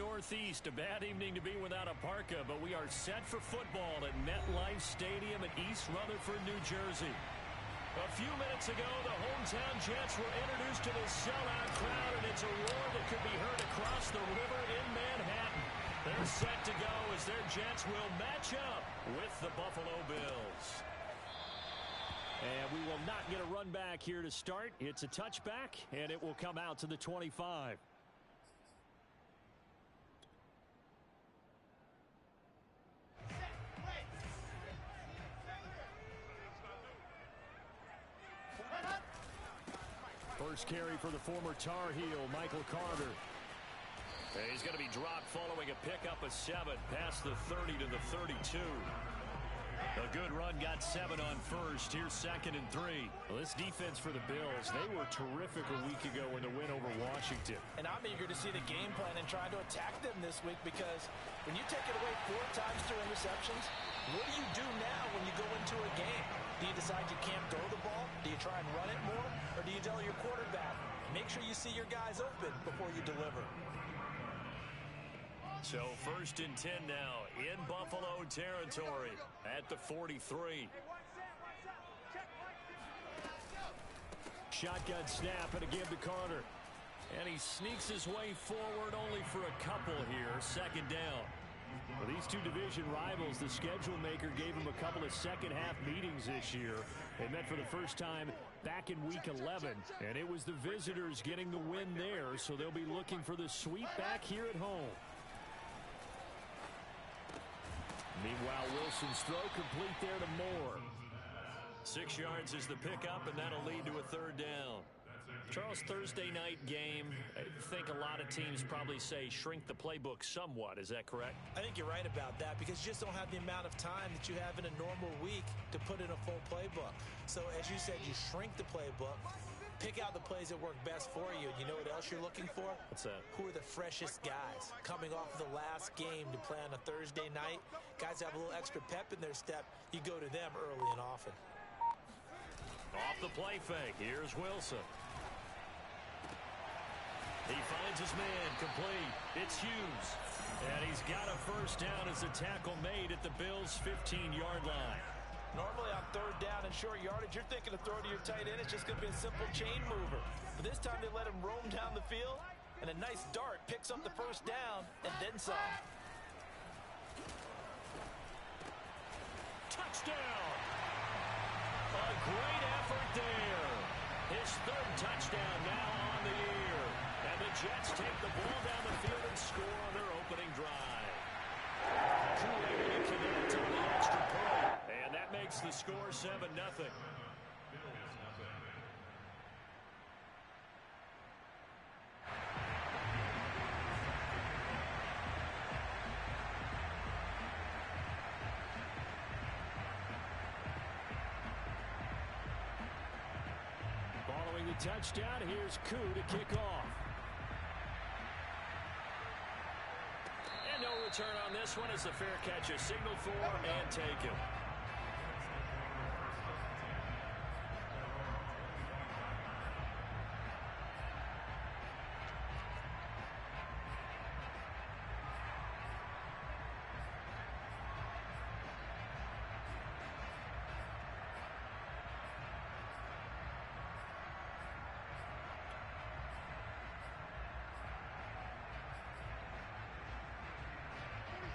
Northeast. A bad evening to be without a parka, but we are set for football at MetLife Stadium in East Rutherford, New Jersey. A few minutes ago, the hometown Jets were introduced to the sellout crowd, and it's a roar that could be heard across the river in Manhattan. They're set to go as their Jets will match up with the Buffalo Bills. And we will not get a run back here to start. It's a touchback, and it will come out to the 25. First carry for the former Tar Heel, Michael Carter. He's going to be dropped following a pickup of 7 past the 30 to the 32. A good run, got 7 on first. Here's 2nd and 3. Well, this defense for the Bills, they were terrific a week ago in the win over Washington. And I'm eager to see the game plan and try to attack them this week, because when you take it away 4 times through interceptions, what do you do now when you go into a game? Do you decide you can't throw the ball? Do you try and run it more? Or do you tell your quarterback, make sure you see your guys open before you deliver? So 1st and 10 now in Buffalo territory at the 43. Shotgun snap and a give to Carter. And he sneaks his way forward only for a couple here. 2nd down. For these two division rivals, the schedule maker gave them a couple of second-half meetings this year. They met for the first time back in Week 11, and it was the visitors getting the win there, so they'll be looking for the sweep back here at home. Meanwhile, Wilson's throw complete there to Moore. 6 yards is the pickup, and that'll lead to a 3rd down. Charles, Thursday night game, I think a lot of teams probably say shrink the playbook somewhat. Is that correct? I think you're right about that, because you just don't have the amount of time that you have in a normal week to put in a full playbook. So, as you said, you shrink the playbook, pick out the plays that work best for you. You know what else you're looking for? What's that? Who are the freshest guys coming off of the last game to play on a Thursday night? Guys have a little extra pep in their step. You go to them early and often. Off the play fake. Here's Wilson. He finds his man complete. It's Hughes. And he's got a 1st down as the tackle made at the Bills' 15-yard line. Normally on 3rd down and short yardage, you're thinking of throw to your tight end. It's just going to be a simple chain mover. But this time they let him roam down the field, and a nice dart picks up the 1st down and then some. Touchdown! A great effort there. His 3rd touchdown now on the year. And the Jets take the ball down the field and score on their opening drive. Too able to connect on the extra point. And that makes the score 7-0. Following the touchdown, here's Koo to kick off. And no return on this one as the fair catch is signaled for and taken.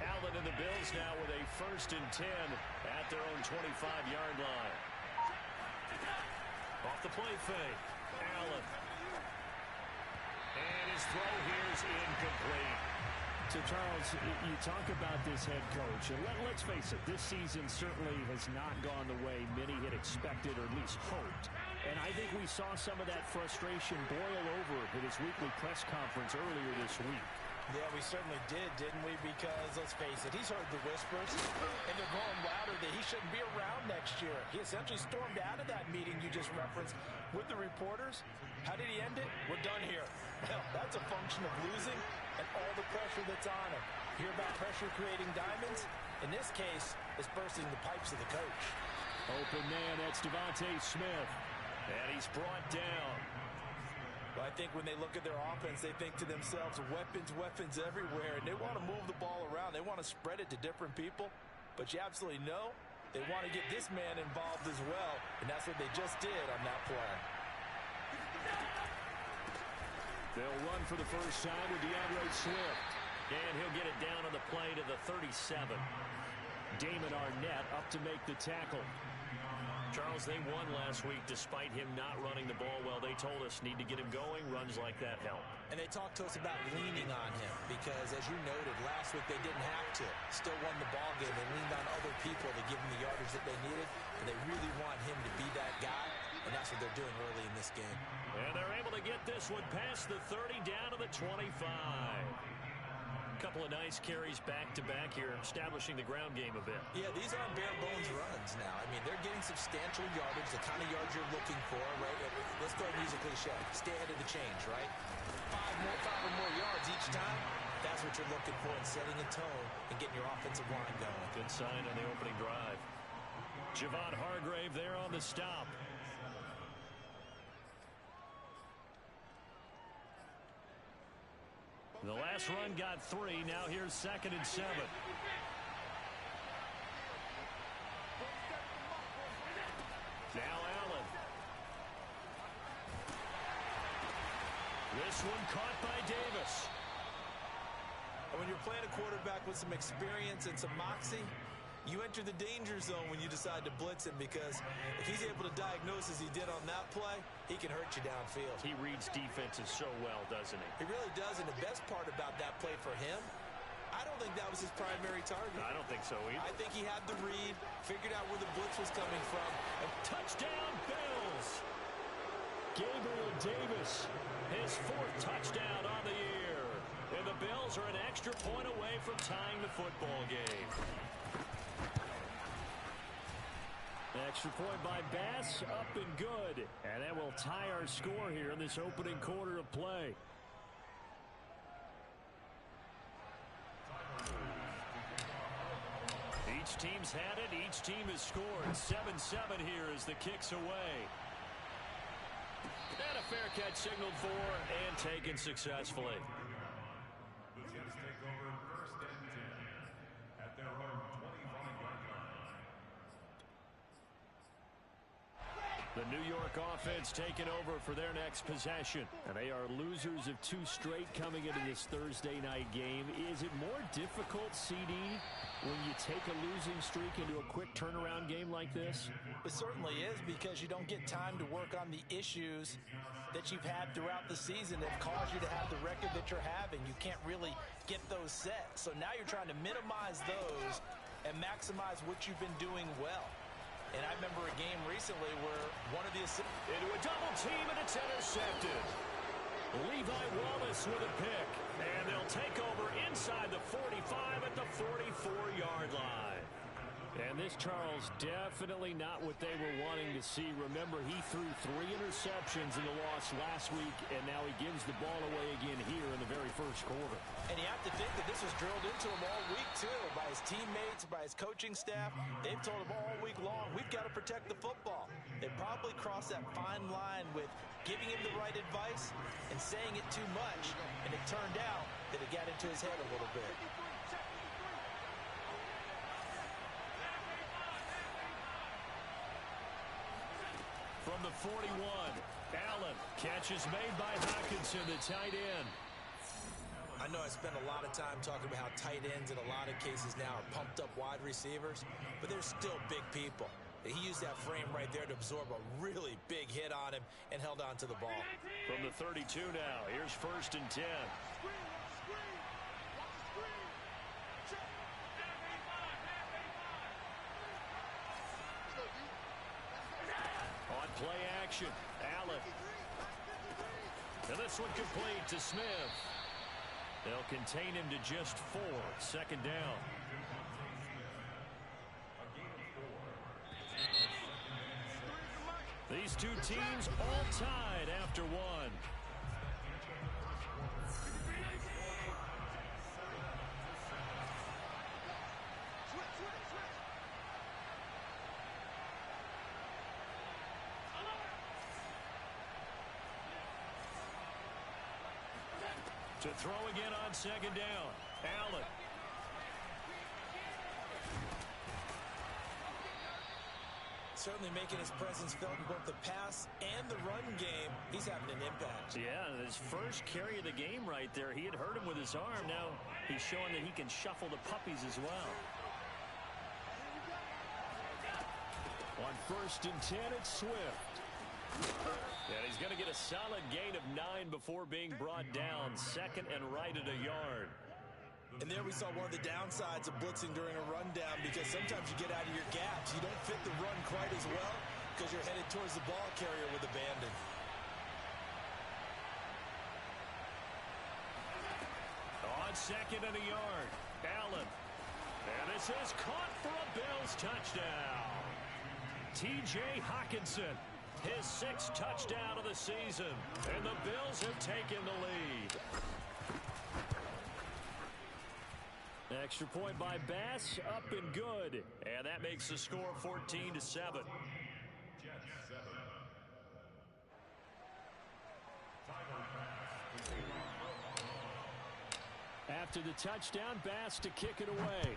Allen and the Bills now with a 1st and 10 at their own 25-yard line. Off the play fake. Allen. And his throw here is incomplete. So, Charles, you talk about this head coach, and let's face it, this season certainly has not gone the way many had expected or at least hoped. And I think we saw some of that frustration boil over at his weekly press conference earlier this week. Yeah, we certainly did, didn't we? Because, let's face it, he's heard the whispers, and they're growing louder that he shouldn't be around next year. He essentially stormed out of that meeting you just referenced with the reporters. How did he end it? We're done here. Well, that's a function of losing and all the pressure that's on him. Hear about pressure creating diamonds? In this case, it's bursting the pipes of the coach. Open man, that's Devontae Smith. And he's brought down. Well, I think when they look at their offense, they think to themselves, weapons everywhere, and they want to move the ball around. They want to spread it to different people, but you absolutely know they want to get this man involved as well, and that's what they just did on that play. They'll run for the first time with DeAndre Swift, and he'll get it down on the play to the 37. Damon Arnett up to make the tackle. Charles, they won last week despite him not running the ball well. They told us need to get him going. Runs like that help. And they talked to us about leaning on him because, as you noted, last week they didn't have to. Still won the ball game. They leaned on other people to give them the yardage that they needed, and they really want him to be that guy, and that's what they're doing early in this game. And they're able to get this one past the 30 down to the 25. Couple of nice carries back-to-back here, establishing the ground game a bit. Yeah, these aren't bare-bones runs now. I mean, they're getting substantial yardage, the kind of yards you're looking for, right? Let's go ahead and use a cliche. Stay ahead of the change, right? Five or more yards each time. That's what you're looking for in setting a tone and getting your offensive line going. Good sign on the opening drive. Javon Hargrave there on the stop. The last run got 3. Now here's 2nd and 7. Now Allen. This one caught by Davis. When you're playing a quarterback with some experience and some moxie, you enter the danger zone when you decide to blitz him, because if he's able to diagnose as he did on that play, he can hurt you downfield. He reads defenses so well, doesn't he? He really does, and the best part about that play for him, I don't think that was his primary target. I don't think so either. I think he had the read, figured out where the blitz was coming from. And touchdown, Bills! Gabriel Davis, his 4th touchdown on the year. And the Bills are an extra point away from tying the football game. Extra point by Bass, up and good. And that will tie our score here in this opening quarter of play. Each team's had it. Each team has scored. 7-7 here as the kick's away. And a fair catch signaled for and taken successfully. The New York offense taking over for their next possession. And they are losers of 2 straight coming into this Thursday night game. Is it more difficult, CD, when you take a losing streak into a quick turnaround game like this? It certainly is, because you don't get time to work on the issues that you've had throughout the season that caused you to have the record that you're having. You can't really get those set. So now you're trying to minimize those and maximize what you've been doing well. And I remember a game recently where one of the... Into a double team, and it's intercepted. Levi Wallace with a pick. And they'll take over inside the 45 at the 44-yard line. And this, Charles, definitely not what they were wanting to see. Remember, he threw 3 interceptions in the loss last week, and now he gives the ball away again here in the very first quarter. And you have to think that this was drilled into him all week, too, by his teammates, by his coaching staff. They've told him all week long, we've got to protect the football. They probably crossed that fine line with giving him the right advice and saying it too much, and it turned out that it got into his head a little bit. From the 41, Allen. Catch is made by Hockenson, the tight end. I know I spend a lot of time talking about how tight ends in a lot of cases now are pumped up wide receivers, but they're still big people. He used that frame right there to absorb a really big hit on him and held on to the ball. From the 32 now, here's 1st and 10. On play action, Allen. And this one complete to Smith. They'll contain him to just 4. 2nd down. These 2 teams all tied after 1. To throw again on second down. Allen. Certainly making his presence felt in both the pass and the run game. He's having an impact. Yeah, his first carry of the game right there. He had hurt him with his arm. Now he's showing that he can shuffle the puppies as well. On 1st and 10, it's Swift. And he's going to get a solid gain of 9 before being brought down. 2nd and right at a yard. And there we saw one of the downsides of blitzing during a rundown, because sometimes you get out of your gaps. You don't fit the run quite as well because you're headed towards the ball carrier with abandon. On 2nd and a yard, Allen. And this is caught for a Bills touchdown. T.J. Hockenson, his 6th touchdown of the season. And the Bills have taken the lead. Extra point by Bass, up and good. And that makes the score 14-7. After the touchdown, Bass to kick it away.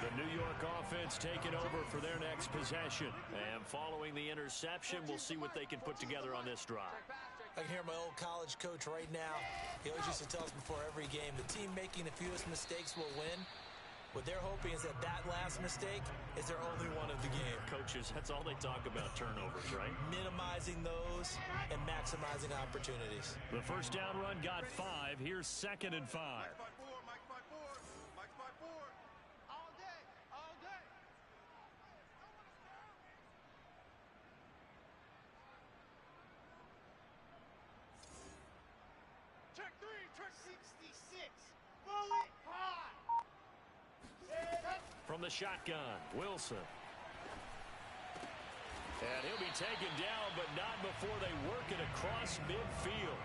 The New York offense taking over for their next possession. And following the interception, we'll see what they can put together on this drive. I can hear my old college coach right now. He always used to tell us before every game, the team making the fewest mistakes will win. What they're hoping is that that last mistake is their only one of the game. Coaches, that's all they talk about, turnovers, right? Minimizing those and maximizing opportunities. The first down run got 5. Here's 2nd and 5. From the shotgun, Wilson. And he'll be taken down, but not before they work it across midfield.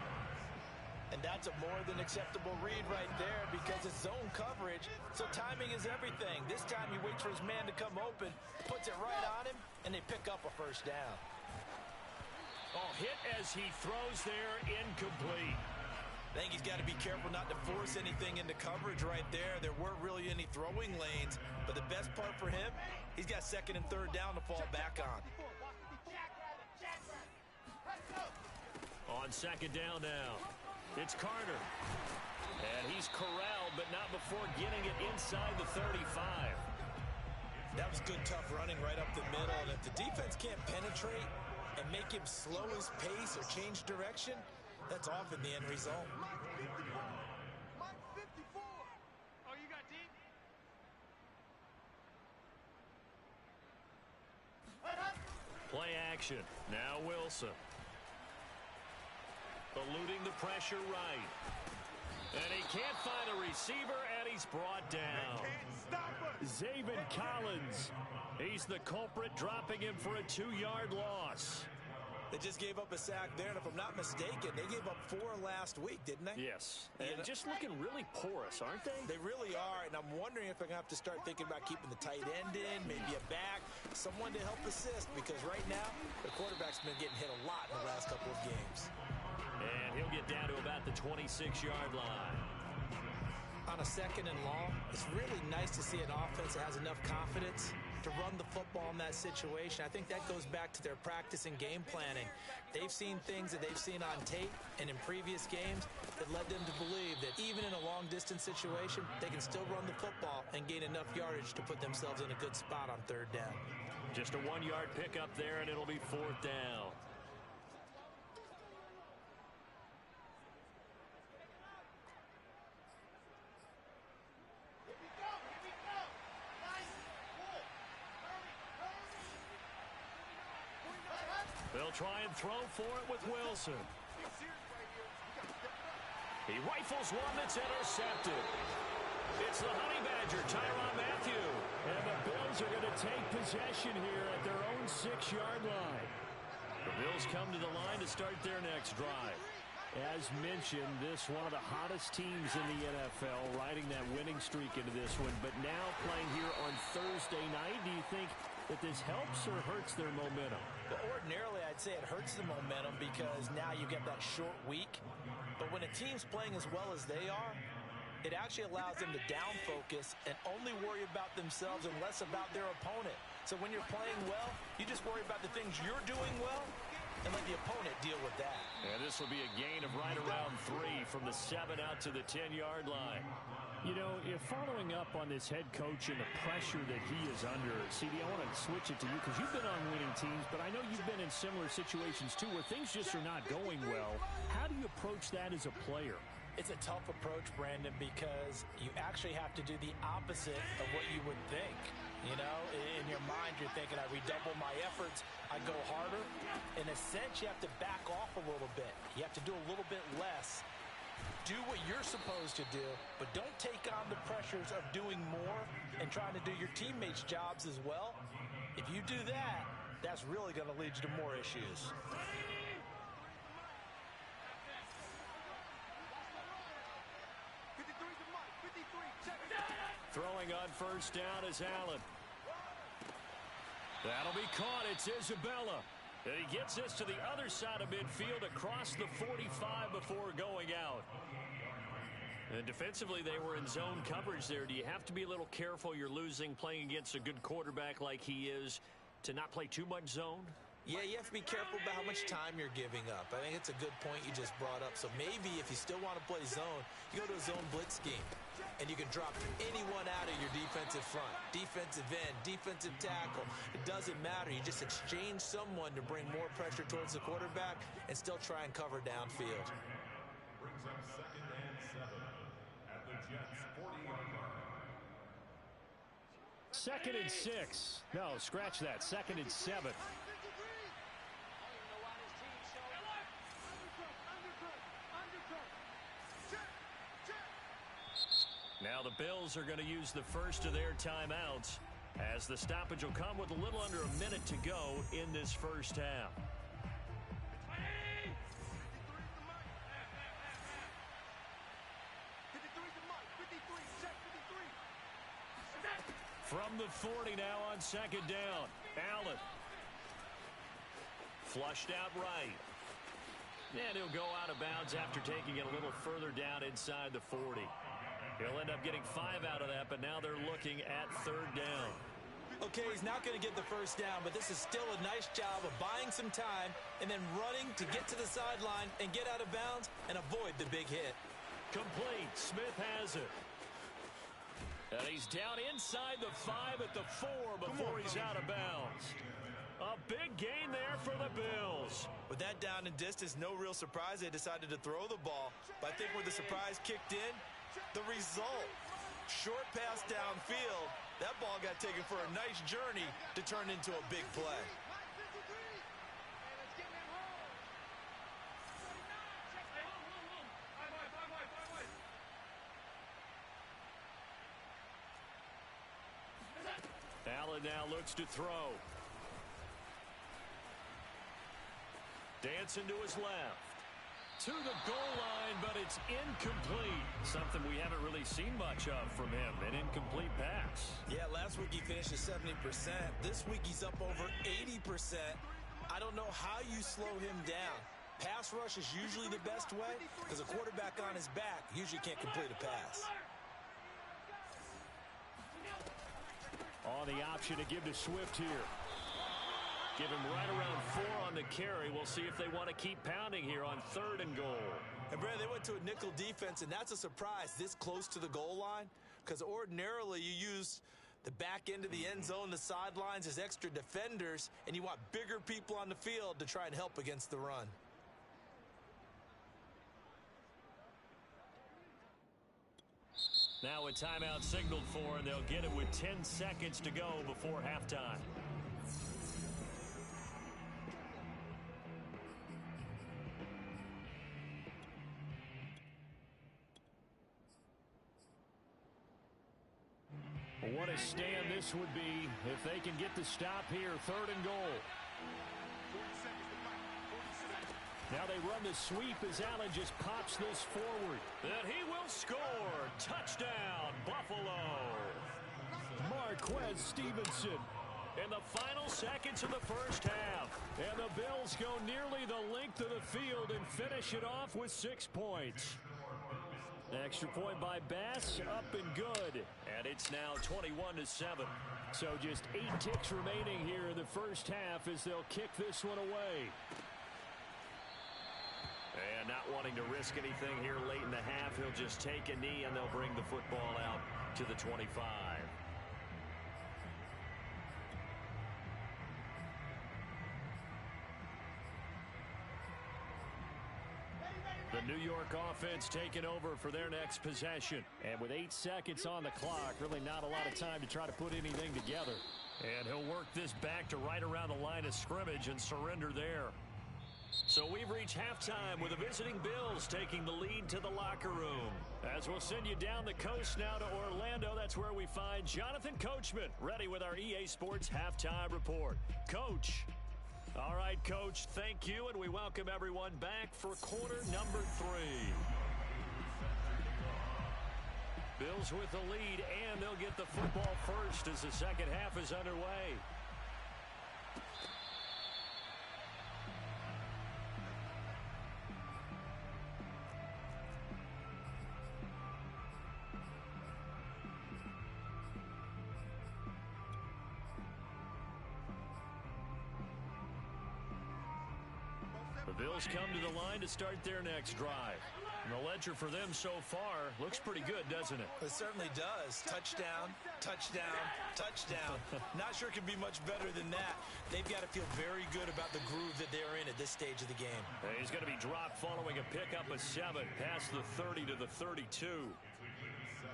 And that's a more than acceptable read right there, because it's zone coverage, so timing is everything. This time he waits for his man to come open, puts it right on him, and they pick up a first down. Oh, hit as he throws there, incomplete. I think he's got to be careful not to force anything into coverage right there. There weren't really any throwing lanes, but the best part for him, he's got 2nd and 3rd down to fall back on. On 2nd down now, it's Carter. And he's corralled, but not before getting it inside the 35. That was good, tough running right up the middle. And if the defense can't penetrate and make him slow his pace or change direction, that's often the end result. Oh, you got deep? Play action. Now Wilson. Eluding the pressure right. And he can't find a receiver, and he's brought down. Zaven Collins. He's the culprit, dropping him for a 2-yard loss. They just gave up a sack there, and if I'm not mistaken, they gave up 4 last week, didn't they? Yes, and just looking really porous, aren't they? They really are, and I'm wondering if they're going to have to start thinking about keeping the tight end in, maybe a back, someone to help assist, because right now, the quarterback's been getting hit a lot in the last couple of games. And he'll get down to about the 26-yard line. On a 2nd and long, it's really nice to see an offense that has enough confidence to run the football in that situation. I think that goes back to their practice and game planning. They've seen things that they've seen on tape and in previous games that led them to believe that even in a long-distance situation, they can still run the football and gain enough yardage to put themselves in a good spot on 3rd down. Just a 1-yard pickup there, and it'll be 4th down. They'll try and throw for it with Wilson. He rifles one that's intercepted. It's the Honey Badger, Tyrann Mathieu. And the Bills are going to take possession here at their own 6-yard line. The Bills come to the line to start their next drive. As mentioned, this one of the hottest teams in the NFL, riding that winning streak into this one. But now playing here on Thursday night, do you think that this helps or hurts their momentum? Well, ordinarily, I'd say it hurts the momentum because now you get that short week. But when a team's playing as well as they are, it actually allows them to down focus and only worry about themselves and less about their opponent. So when you're playing well, you just worry about the things you're doing well and let the opponent deal with that. And this will be a gain of right around 3 from the 7 out to the 10-yard line. You know, if following up on this head coach and the pressure that he is under, CD, I want to switch it to you because you've been on winning teams, but I know you've been in similar situations too where things just are not going well. How do you approach that as a player? It's a tough approach, Brandon, because you actually have to do the opposite of what you would think. You know, in your mind, you're thinking, I redouble my efforts, I go harder. In a sense, you have to back off a little bit. You have to do a little bit less. Do what you're supposed to do, but don't take on the pressures of doing more and trying to do your teammates' jobs as well. If you do that, that's really going to lead you to more issues. Throwing on first down is Allen. That'll be caught. It's Isabella. And he gets this to the other side of midfield across the 45 before going out. And defensively, they were in zone coverage there. Do you have to be a little careful? You're losing playing against a good quarterback like he is to not play too much zone? Yeah, you have to be careful about how much time you're giving up. I think it's a good point you just brought up. So maybe if you still want to play zone, you go to a zone blitz scheme. And you can drop anyone out of your defensive front. Defensive end, defensive tackle. It doesn't matter. You just exchange someone to bring more pressure towards the quarterback and still try and cover downfield. Brings up 2nd and 7 at the Jets' 40-yard line. 2nd and 6. No, scratch that. 2nd and 7. Now the Bills are going to use the first of their timeouts as the stoppage will come with a little under a minute to go in this first half. From the 40 now on 2nd down. Allen. Flushed out right. And he'll go out of bounds after taking it a little further down inside the 40. He'll end up getting 5 out of that, but now they're looking at 3rd down. Okay, he's not going to get the first down, but this is still a nice job of buying some time and then running to get to the sideline and get out of bounds and avoid the big hit. Complete. Smith has it. And he's down inside the 5 at the 4 before he's out of bounds. A big gain there for the Bills. With that down and distance, no real surprise they decided to throw the ball. But I think where the surprise kicked in, the result, short pass downfield, that ball got taken for a nice journey to turn into a big play. Allen now looks to throw. Dancing to his left. To the goal line, but it's incomplete. Something we haven't really seen much of from him, an incomplete pass. Yeah, last week he finished at 70%. This week he's up over 80%. I don't know how you slow him down. Pass rush is usually the best way because a quarterback on his back usually can't complete a pass. On the option to give to Swift here. Give him right around 4 on the carry. We'll see if they want to keep pounding here on 3rd and goal. And, Brad, they went to a nickel defense, and that's a surprise this close to the goal line because ordinarily you use the back end of the end zone, the sidelines as extra defenders, and you want bigger people on the field to try and help against the run. Now a timeout signaled for, and they'll get it with 10 seconds to go before halftime. What a stand this would be if they can get the stop here. 3rd and goal. Now they run the sweep as Allen just pops this forward. And he will score. Touchdown, Buffalo. Marquez Stevenson in the final seconds of the first half. And the Bills go nearly the length of the field and finish it off with 6 points. Extra point by Bass, up and good. And it's now 21-7. So just 8 ticks remaining here in the first half as they'll kick this one away. And not wanting to risk anything here late in the half, he'll just take a knee and they'll bring the football out to the 25. The New York offense taking over for their next possession. And with 8 seconds on the clock, really not a lot of time to try to put anything together. And he'll work this back to right around the line of scrimmage and surrender there. So we've reached halftime with the visiting Bills taking the lead to the locker room. As we'll send you down the coast now to Orlando, that's where we find Jonathan Coachman ready with our EA Sports Halftime Report. Coach. All right, Coach, thank you, and we welcome everyone back for quarter number 3. Bills with the lead, and they'll get the football first as the second half is underway. The Bills come to the line to start their next drive. And the ledger for them so far looks pretty good, doesn't it? It certainly does. Touchdown, touchdown, touchdown. Not sure it can be much better than that. They've got to feel very good about the groove that they're in at this stage of the game. He's going to be dropped following a pickup of 7 past the 30 to the 32.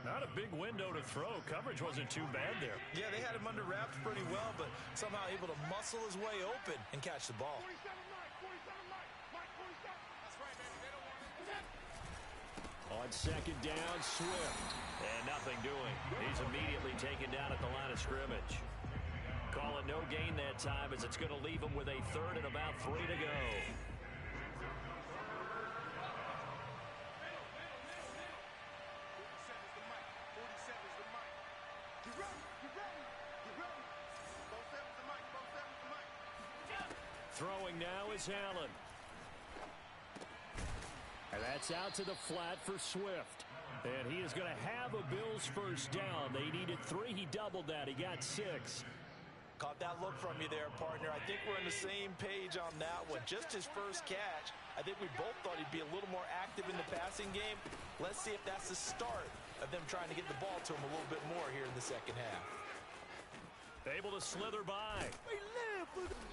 Not a big window to throw. Coverage wasn't too bad there. Yeah, they had him under wraps pretty well, but somehow able to muscle his way open and catch the ball. On second down, Swift. And nothing doing. He's immediately taken down at the line of scrimmage. Call it no gain that time as it's going to leave him with a third and about 3 to go. Throwing now is Allen. And that's out to the flat for Swift. And he is going to have a Bills first down. They needed 3. He doubled that. He got 6. Caught that look from you there, partner. I think we're on the same page on that one. Just his first catch. I think we both thought he'd be a little more active in the passing game. Let's see if that's the start of them trying to get the ball to him a little bit more here in the second half. Able to slither by.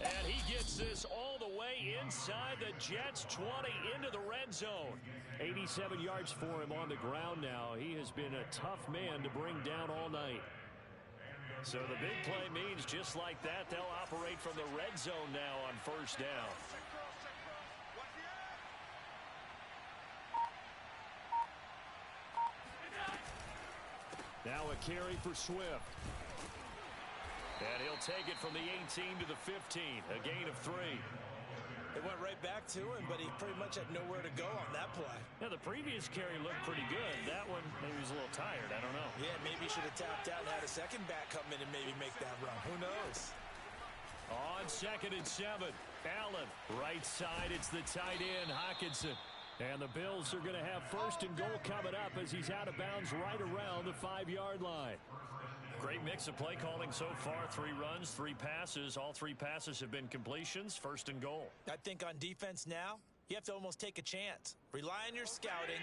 And he gets this all the way inside the Jets 20 into the red zone. 87 yards for him on the ground now. He has been a tough man to bring down all night. So the big play means just like that, they'll operate from the red zone now on first down. Now a carry for Swift. And he'll take it from the 18 to the 15, a gain of 3. It went right back to him, but he pretty much had nowhere to go on that play. Yeah, the previous carry looked pretty good. That one, maybe he was a little tired. I don't know. Yeah, maybe he should have tapped out and had a second back come in and maybe make that run. Who knows? On second and 7, Allen. Right side, it's the tight end, Hockenson. And the Bills are going to have first and goal coming up as he's out of bounds right around the 5-yard line. Great mix of play calling so far. 3 runs, 3 passes. All 3 passes have been completions. First and goal. I think on defense now, you have to almost take a chance. Rely on your scouting.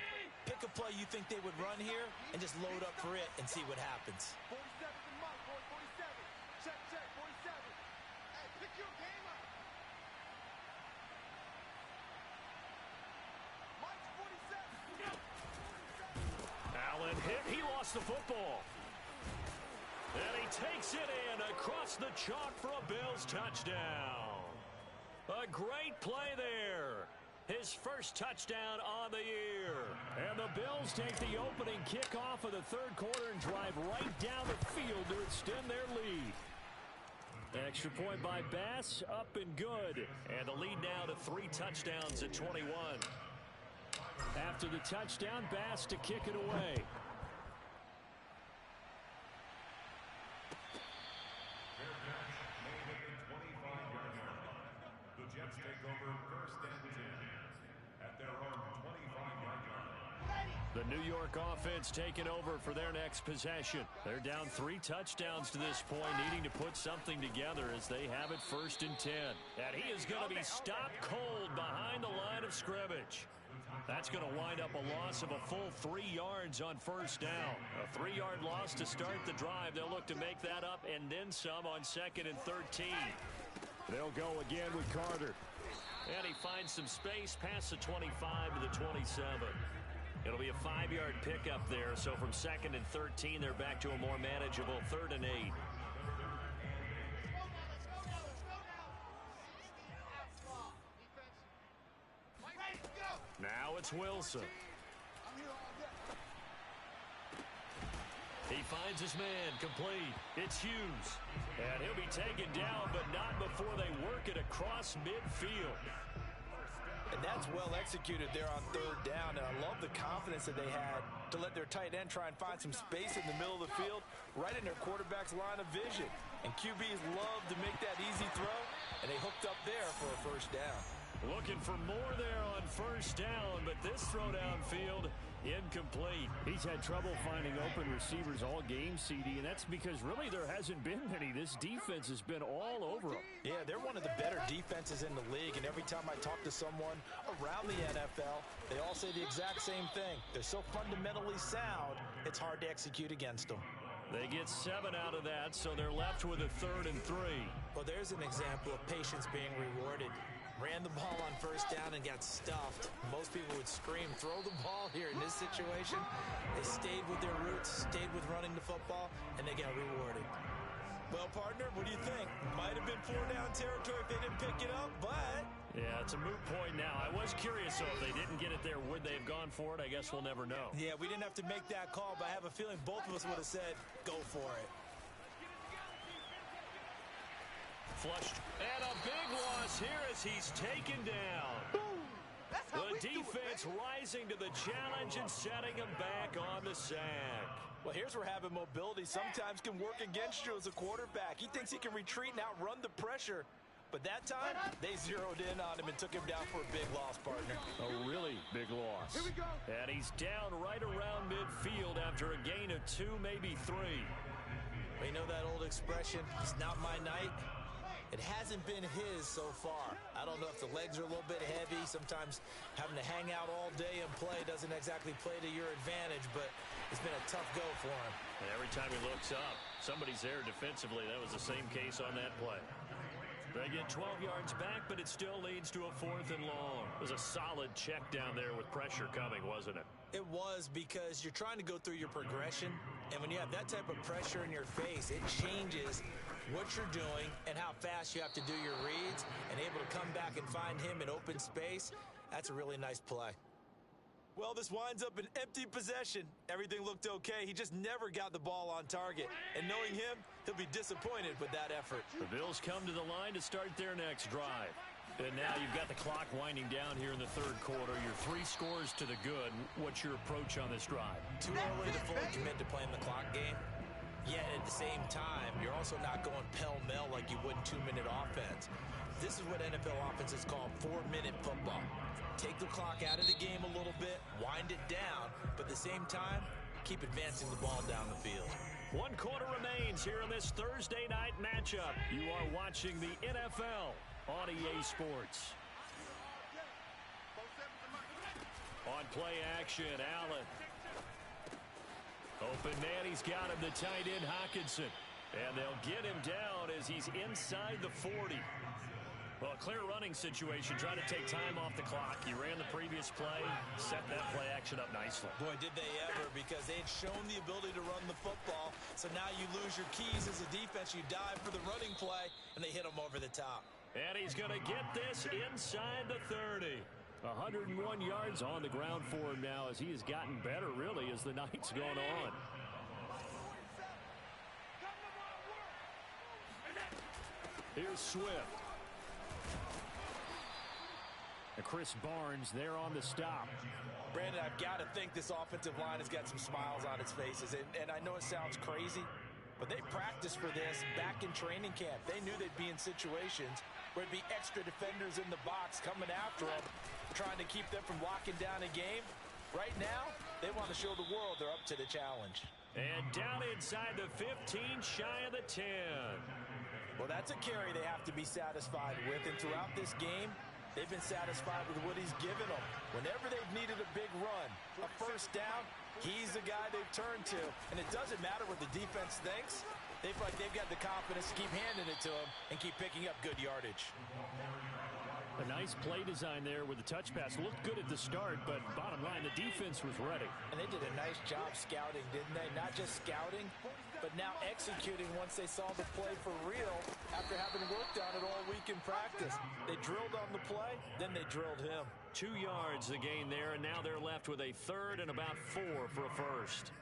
Pick a play you think they would run here and just load up for it and see what happens. 47 to Mike, boy, 47. Check, 47. Hey, pick your game up. Mike's 47. Allen hit. He lost the football. And he takes it in across the chalk for a Bills touchdown. A great play there. His first touchdown on the year. And the Bills take the opening kickoff of the third quarter and drive right down the field to extend their lead. Extra point by Bass, up and good. And the lead now to 3 touchdowns at 21. After the touchdown, Bass to kick it away. The Jets take over first and 10 at their own 25-yard line. The New York offense taking over for their next possession. They're down 3 touchdowns to this point, needing to put something together as they have it first and 10. And he is going to be stopped cold behind the line of scrimmage. That's going to wind up a loss of a full 3 yards on first down. A 3-yard loss to start the drive. They'll look to make that up and then some on 2nd and 13. They'll go again with Carter. And he finds some space past the 25 to the 27. It'll be a 5-yard pickup there. So from 2nd and 13, they're back to a more manageable 3rd and 8. Now it's Wilson. He finds his man complete. It's Hughes. And he'll be taken down, but not before they work it across midfield. And that's well executed there on 3rd down. And I love the confidence that they had to let their tight end try and find some space in the middle of the field, right in their quarterback's line of vision. And QBs love to make that easy throw, and they hooked up there for a first down. Looking for more there on first down, but this throw downfield incomplete. He's had trouble finding open receivers all game, CD, and that's because really there hasn't been many. This defense has been all over them. Yeah, they're one of the better defenses in the league, and every time I talk to someone around the NFL, they all say the exact same thing. They're so fundamentally sound, it's hard to execute against them. They get 7 out of that, so they're left with a 3rd and 3. Well, there's an example of patience being rewarded. Ran the ball on first down and got stuffed. Most people would scream, throw the ball here. In this situation, they stayed with their roots, stayed with running the football, and they got rewarded. Well, partner, what do you think? Might have been 4-down territory if they didn't pick it up, but... Yeah, it's a moot point now. I was curious, so if they didn't get it there, would they have gone for it? I guess we'll never know. Yeah, we didn't have to make that call, but I have a feeling both of us would have said, go for it. Flushed. And a big loss here as he's taken down. The defense rising to the challenge and setting him back on the sack. Well, here's where having mobility sometimes can work against you as a quarterback. He thinks he can retreat and outrun the pressure. But that time, they zeroed in on him and took him down for a big loss, partner. A really big loss. Here we go. And he's down right around midfield after a gain of 2, maybe 3. Well, you know that old expression, it's not my night? It hasn't been his so far. I don't know if the legs are a little bit heavy. Sometimes having to hang out all day and play doesn't exactly play to your advantage, but it's been a tough go for him. And every time he looks up, somebody's there defensively. That was the same case on that play. They get 12 yards back, but it still leads to a 4th and long. It was a solid check down there with pressure coming, wasn't it? It was, because you're trying to go through your progression, and when you have that type of pressure in your face, it changes what you're doing and how fast you have to do your reads, and able to come back and find him in open space. That's a really nice play. Well, this winds up an empty possession. Everything looked okay. He just never got the ball on target. And knowing him, he'll be disappointed with that effort. The Bills come to the line to start their next drive. And now you've got the clock winding down here in the 3rd quarter. You're 3 scores to the good. What's your approach on this drive? Too early to fully commit to playing the clock game. Yet at the same time, you're also not going pell-mell like you would in 2-minute offense. This is what NFL offenses call 4-minute football. Take the clock out of the game a little bit, wind it down, but at the same time, keep advancing the ball down the field. 1 quarter remains here in this Thursday night matchup. You are watching the NFL on EA Sports. On play action, Allen. Open man, he's got him, the tight end, Hockenson. And they'll get him down as he's inside the 40. Well, a clear running situation, trying to take time off the clock. He ran the previous play, set that play action up nicely. Boy, did they ever, because they had shown the ability to run the football. So now you lose your keys as a defense. You dive for the running play, and they hit him over the top. And he's going to get this inside the 30. 101 yards on the ground for him now as he has gotten better, really, as the night's gone on. Here's Swift. And Chris Barnes there on the stop. Brandon, I've got to think this offensive line has got some smiles on its faces. And I know it sounds crazy, but they practiced for this back in training camp. They knew they'd be in situations where it'd be extra defenders in the box coming after them, trying to keep them from locking down a game. Right now, they want to show the world they're up to the challenge. And down inside the 15, shy of the 10. Well, that's a carry they have to be satisfied with. And throughout this game, they've been satisfied with what he's given them. Whenever they've needed a big run, a first down, he's the guy they've turned to. And it doesn't matter what the defense thinks. They feel like they've got the confidence to keep handing it to him and keep picking up good yardage. A nice play design there with the touch pass. Looked good at the start, but bottom line, the defense was ready. And they did a nice job scouting, didn't they? Not just scouting, but now executing once they saw the play for real after having worked on it all week in practice. They drilled on the play, then they drilled him. 2 yards the gain there, and now they're left with a third and about 4 for a first.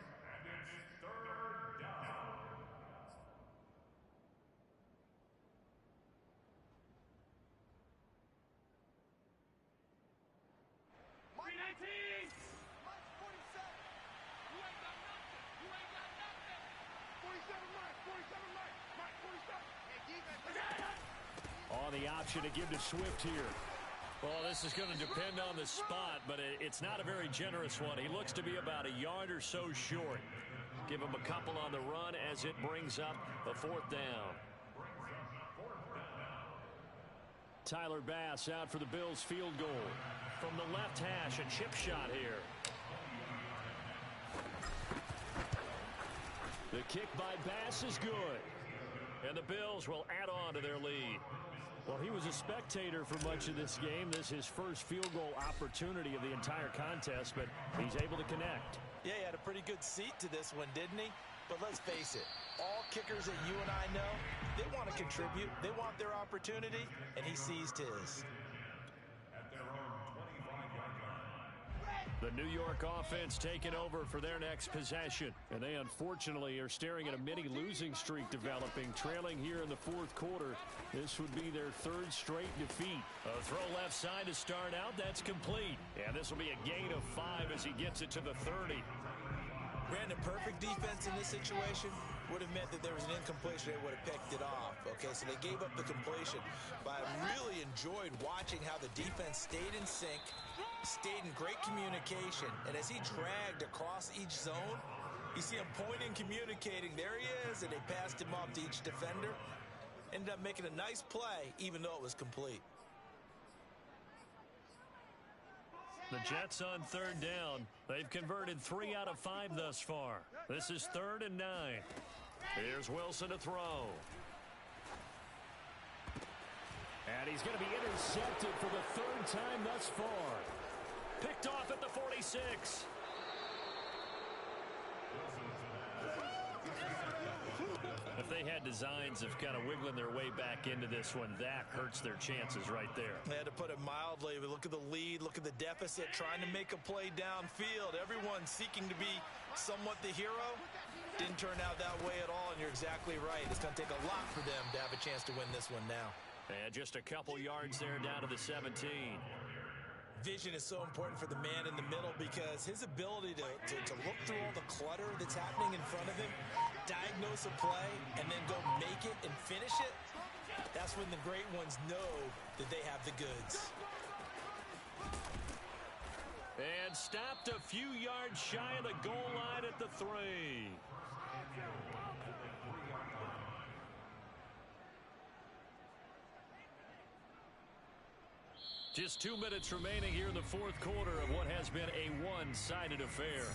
On the option to give to Swift here. Well, this is going to depend on the spot, but it's not a very generous one. He looks to be about a yard or so short. Give him a couple on the run as it brings up a 4th down. Tyler Bass out for the Bills field goal. From the left hash, a chip shot here. The kick by Bass is good. And the Bills will add on to their lead. Well, he was a spectator for much of this game. This is his first field goal opportunity of the entire contest, but he's able to connect. Yeah, he had a pretty good seat to this one, didn't he? But let's face it, all kickers that you and I know, they want to contribute. They want their opportunity, and he seized his. The New York offense taking over for their next possession. And they unfortunately are staring at a mini losing streak developing, trailing here in the 4th quarter. This would be their 3rd straight defeat. A throw left side to start out. That's complete. And this will be a gain of 5 as he gets it to the 30. Brandon, perfect defense in this situation would have meant that there was an incompletion. They would have picked it off. Okay, so they gave up the completion. But I really enjoyed watching how the defense stayed in sync, stayed in great communication. And as he dragged across each zone, you see him pointing, communicating. There he is, and they passed him off to each defender. Ended up making a nice play, even though it was complete. The Jets on 3rd down. They've converted 3 out of 5 thus far. This is 3rd and 9. Here's Wilson to throw. And he's going to be intercepted for the 3rd time thus far. Picked off at the 46. If they had designs of kind of wiggling their way back into this one, that hurts their chances right there. They had to put it mildly. Look at the lead, look at the deficit, trying to make a play downfield. Everyone seeking to be somewhat the hero. Didn't turn out that way at all, and you're exactly right. It's going to take a lot for them to have a chance to win this one now. And just a couple yards there down to the 17. Vision is so important for the man in the middle because his ability to look through all the clutter that's happening in front of him, diagnose a play, and then go make it and finish it, that's when the great ones know that they have the goods. And stopped a few yards shy of the goal line at the 3. Just 2 minutes remaining here in the 4th quarter of what has been a one-sided affair.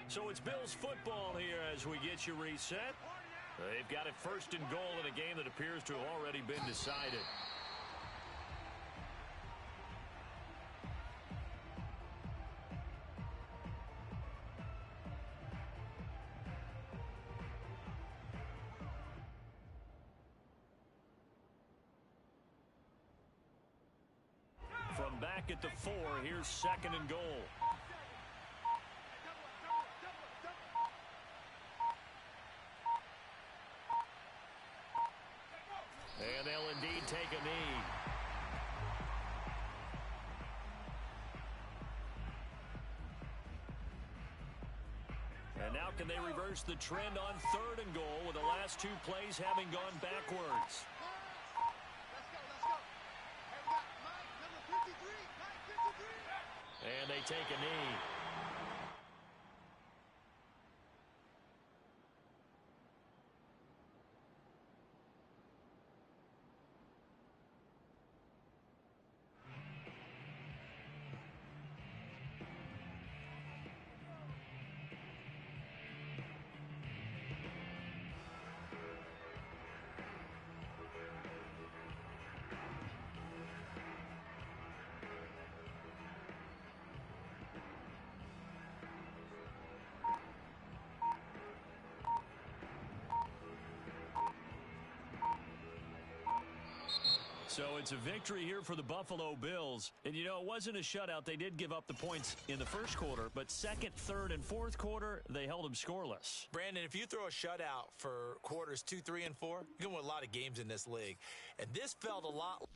So it's Bills football here as we get you reset. They've got it 1st and goal in a game that appears to have already been decided. back at the 4. Here's 2nd and goal. And they'll indeed take a knee. And now can they reverse the trend on 3rd and goal with the last 2 plays having gone backwards? And they take a knee. So it's a victory here for the Buffalo Bills. And, you know, it wasn't a shutout. They did give up the points in the first quarter, but 2nd, 3rd, and 4th quarter, they held them scoreless. Brandon, if you throw a shutout for quarters 2, 3, and 4, you can win a lot of games in this league. And this felt a lot